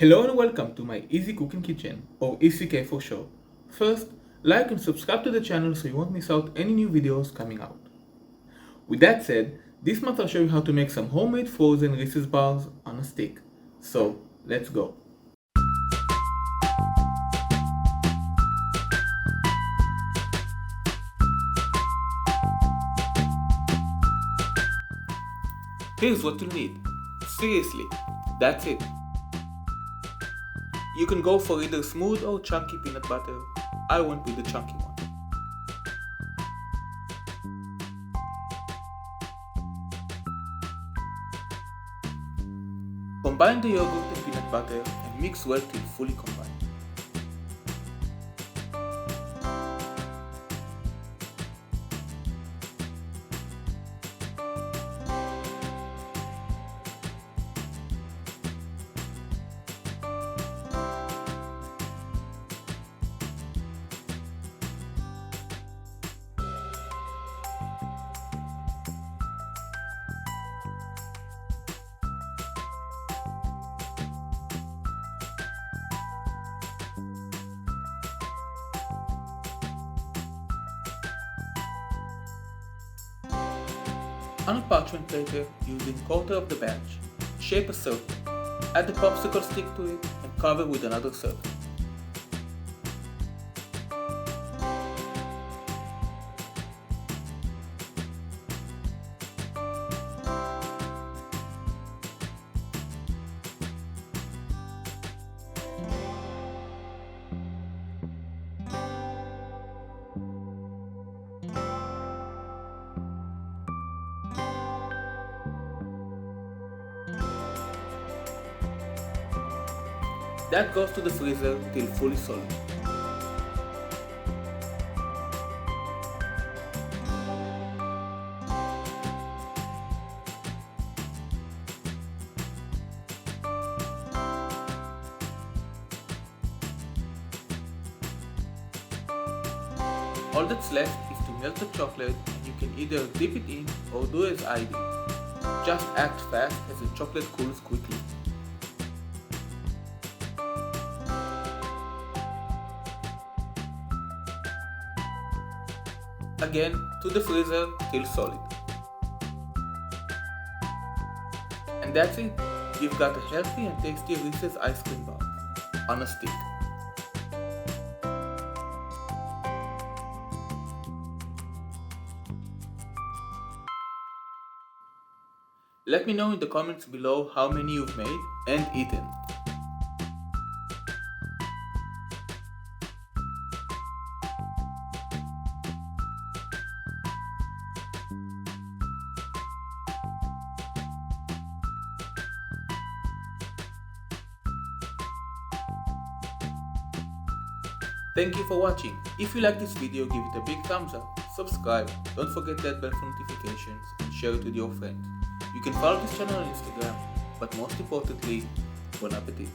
Hello and welcome to my Easy Cooking Kitchen, or ECK for short. First, like and subscribe to the channel so you won't miss out any new videos coming out. With that said, this month I'll show you how to make some homemade frozen Reese's bars on a stick. So, let's go. Here's what you'll need. Seriously, that's it. You can go for either smooth or chunky peanut butter. I went with the chunky one. Combine the yogurt and peanut butter and mix well till fully combined. On a parchment paper, using quarter of the batch, shape a circle, add the popsicle stick to it and cover with another circle. That goes to the freezer till fully solid. All that's left is to melt the chocolate, and you can either dip it in or do as I did. Just act fast as the chocolate cools quickly. Again, to the freezer till solid. And that's it. You've got a healthy and tasty Reese's ice cream bar on a stick. Let me know in the comments below how many you've made and eaten. Thank you for watching. If you like this video, give it a big thumbs up, subscribe, don't forget that bell for notifications, and share it with your friends. You can follow this channel on Instagram, but most importantly, bon appetit.